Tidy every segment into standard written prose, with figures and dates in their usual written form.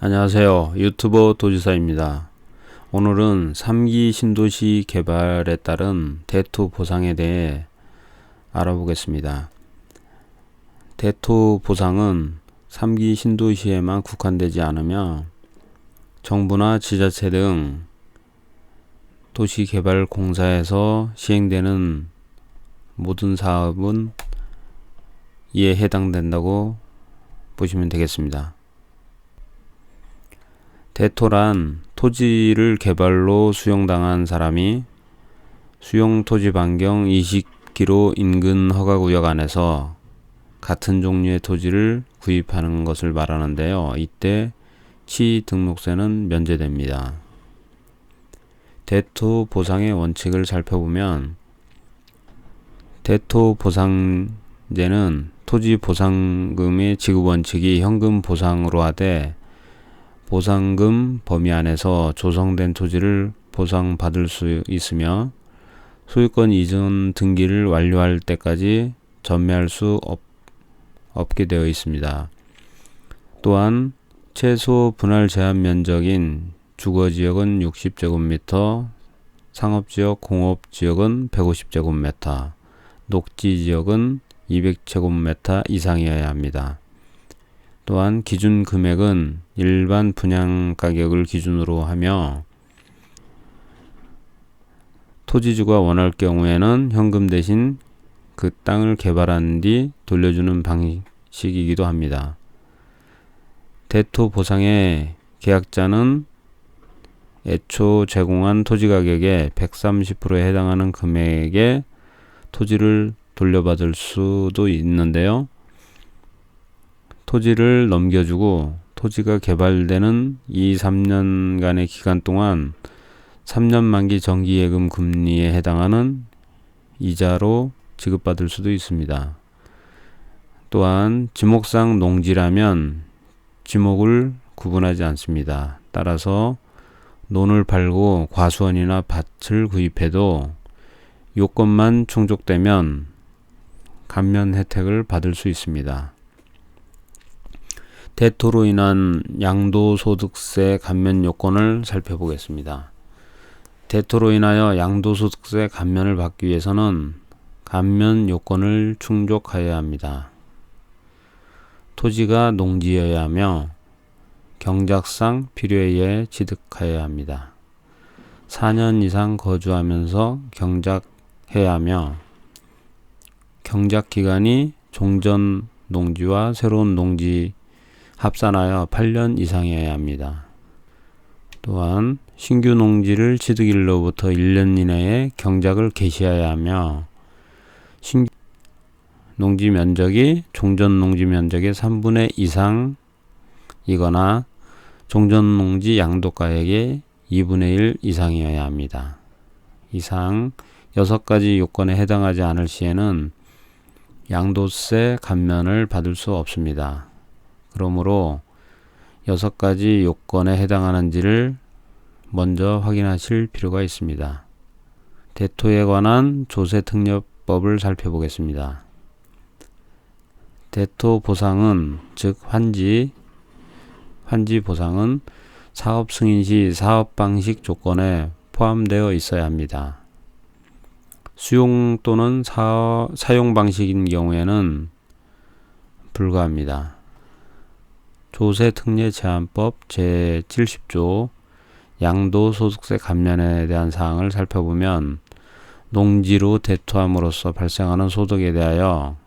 안녕하세요. 유튜버 도지사입니다. 오늘은 3기 신도시 개발에 따른 대토 보상에 대해 알아보겠습니다. 대토 보상은 3기 신도시에만 국한되지 않으며 정부나 지자체 등 도시개발공사에서 시행되는 모든 사업은 이에 해당된다고 보시면 되겠습니다. 대토란 토지를 개발로 수용당한 사람이 수용 토지 반경 20km 인근 허가구역 안에서 같은 종류의 토지를 구입하는 것을 말하는데요. 이때 취등록세는 면제됩니다. 대토 보상의 원칙을 살펴보면 대토 보상제는 토지 보상금의 지급 원칙이 현금 보상으로 하되 보상금 범위 안에서 조성된 토지를 보상받을 수 있으며 소유권 이전 등기를 완료할 때까지 전매할 수 없게 되어 있습니다. 또한 최소 분할 제한 면적인 주거지역은 60제곱미터, 상업지역, 공업지역은 150제곱미터, 녹지지역은 200제곱미터 이상이어야 합니다. 또한 기준 금액은 일반 분양 가격을 기준으로 하며 토지주가 원할 경우에는 현금 대신 그 땅을 개발한 뒤 돌려주는 방식이기도 합니다. 대토 보상의 계약자는 애초 제공한 토지 가격의 130%에 해당하는 금액의 토지를 돌려받을 수도 있는데요. 토지를 넘겨주고 토지가 개발되는 2-3년간의 기간 동안 3년 만기 정기예금 금리에 해당하는 이자로 지급받을 수도 있습니다. 또한 지목상 농지라면 지목을 구분하지 않습니다. 따라서 논을 팔고 과수원이나 밭을 구입해도 요건만 충족되면 감면 혜택을 받을 수 있습니다. 대토로 인한 양도소득세 감면 요건을 살펴보겠습니다. 대토로 인하여 양도소득세 감면을 받기 위해서는 감면 요건을 충족하여야 합니다. 토지가 농지여야 하며 경작상 필요에 의해 취득하여야 합니다. 4년 이상 거주하면서 경작해야 하며 경작기간이 종전 농지와 새로운 농지 합산하여 8년 이상이어야 합니다. 또한 신규 농지를 취득일로부터 1년 이내에 경작을 개시해야 하며 신규 농지 면적이 종전 농지 면적의 3분의 2이상이거나 종전 농지 양도가액의 2분의 1 이상이어야 합니다. 이상 6가지 요건에 해당하지 않을 시에는 양도세 감면을 받을 수 없습니다. 그러므로 6가지 요건에 해당하는지를 먼저 확인하실 필요가 있습니다. 대토에 관한 조세특례법을 살펴보겠습니다. 대토 보상은 즉 환지 보상은 사업 승인 시 사업 방식 조건에 포함되어 있어야 합니다. 수용 또는 사용 방식인 경우에는 불가합니다. 조세특례제한법 제70조 양도소득세 감면에 대한 사항을 살펴보면 농지로 대토함으로써 발생하는 소득에 대하여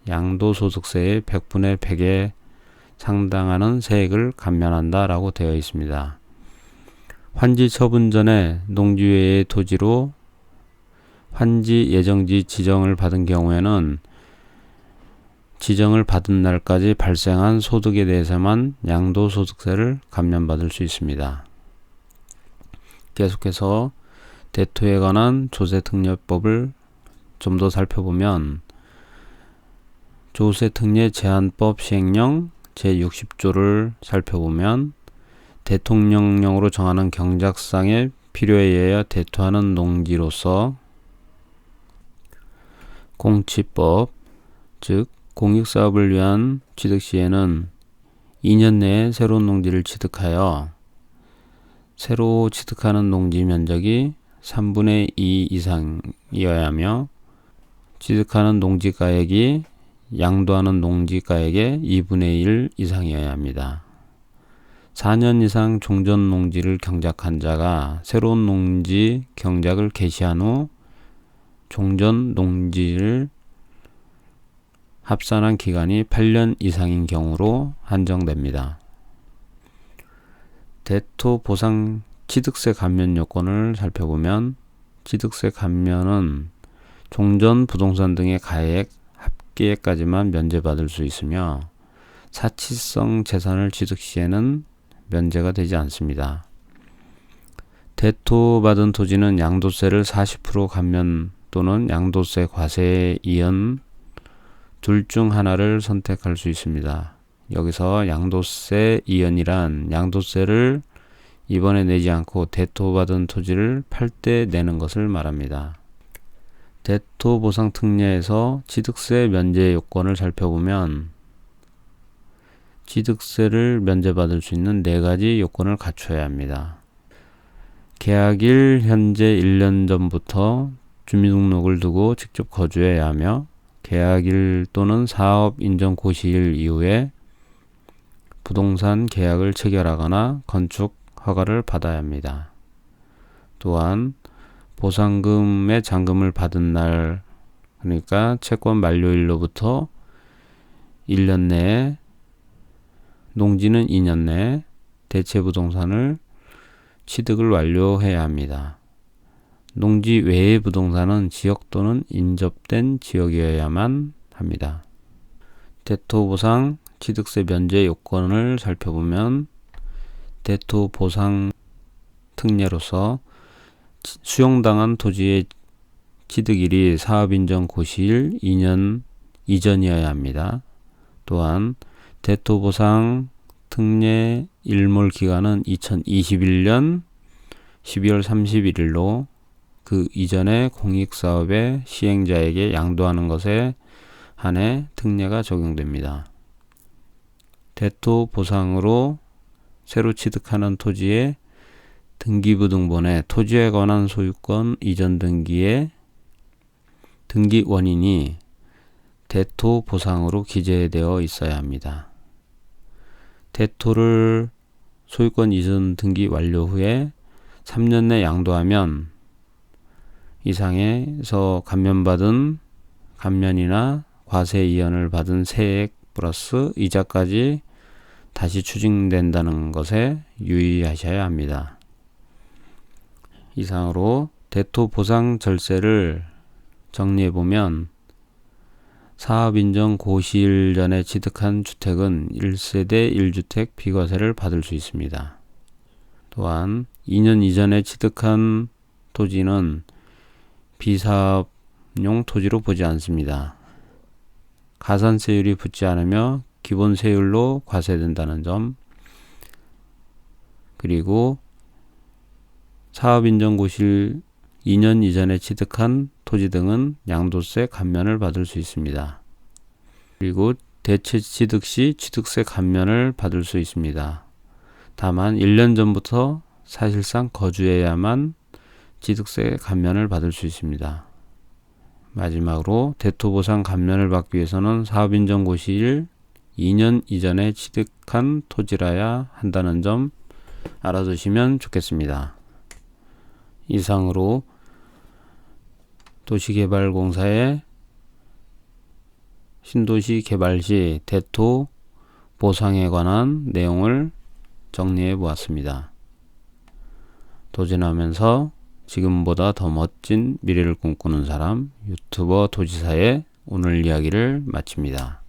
양도소득세의 100분의 100에 상당하는 세액을 감면한다 라고 되어 있습니다. 환지 처분 전에 농지 외의 토지로 환지 예정지 지정을 받은 경우에는 지정을 받은 날까지 발생한 소득에 대해서만 양도소득세를 감면받을 수 있습니다. 계속해서 대토에 관한 조세특례법을 좀 더 살펴보면 조세특례제한법 시행령 제60조를 살펴보면 대통령령으로 정하는 경작상의 필요에 의하여 대토하는 농지로서 공취법 즉 공익사업을 위한 취득 시에는 2년 내에 새로운 농지를 취득하여 새로 취득하는 농지 면적이 3분의 2 이상이어야 하며 취득하는 농지가액이 양도하는 농지가액의 2분의 1 이상이어야 합니다. 4년 이상 종전 농지를 경작한 자가 새로운 농지 경작을 개시한 후 종전 농지를 합산한 기간이 8년 이상인 경우로 한정됩니다. 대토 보상 취득세 감면 요건을 살펴보면 취득세 감면은 종전 부동산 등의 가액 합계액까지만 면제받을 수 있으며 사치성 재산을 취득 시에는 면제가 되지 않습니다. 대토받은 토지는 양도세를 40% 감면 또는 양도세 과세에 이은 둘 중 하나를 선택할 수 있습니다. 여기서 양도세 이연이란 양도세를 이번에 내지 않고 대토받은 토지를 팔 때 내는 것을 말합니다. 대토보상 특례에서 취득세 면제 요건을 살펴보면 취득세를 면제받을 수 있는 4가지 요건을 갖춰야 합니다. 계약일 현재 1년 전부터 주민등록을 두고 직접 거주해야 하며 계약일 또는 사업 인정 고시일 이후에 부동산 계약을 체결하거나 건축 허가를 받아야 합니다. 또한 보상금의 잔금을 받은 날, 그러니까 채권 만료일로부터 1년 내에, 농지는 2년 내에 대체 부동산을 취득을 완료해야 합니다. 농지 외의 부동산은 지역 또는 인접된 지역이어야만 합니다. 대토보상 취득세 면제 요건을 살펴보면 대토보상 특례로서 수용당한 토지의 취득일이 사업인정 고시일 2년 이전이어야 합니다. 또한 대토보상 특례 일몰 기간은 2021년 12월 31일로 그 이전의 공익사업의 시행자에게 양도하는 것에 한해 특례가 적용됩니다. 대토보상으로 새로 취득하는 토지의 등기부등본에 토지에 관한 소유권 이전 등기의 등기 원인이 대토보상으로 기재되어 있어야 합니다. 대토를 소유권 이전 등기 완료 후에 3년 내 양도하면 이상에서 감면받은 감면이나 과세 이연을 받은 세액 플러스 이자까지 다시 추징된다는 것에 유의하셔야 합니다. 이상으로 대토보상 절세를 정리해보면 사업인정 고시일 전에 취득한 주택은 1세대 1주택 비과세를 받을 수 있습니다. 또한 2년 이전에 취득한 토지는 비사업용 토지로 보지 않습니다. 가산세율이 붙지 않으며 기본세율로 과세된다는 점, 그리고 사업인정고시일 2년 이전에 취득한 토지 등은 양도세 감면을 받을 수 있습니다. 그리고 대체 취득 시 취득세 감면을 받을 수 있습니다. 다만 1년 전부터 사실상 거주해야만 취득세 감면을 받을 수 있습니다. 마지막으로 대토보상 감면을 받기 위해서는 사업인정고시일 2년 이전에 취득한 토지라야 한다는 점 알아두시면 좋겠습니다. 이상으로 도시개발공사의 신도시 개발 시 대토 보상에 관한 내용을 정리해 보았습니다. 도전하면서 지금보다 더 멋진 미래를 꿈꾸는 사람 유튜버 도지사의 오늘 이야기를 마칩니다.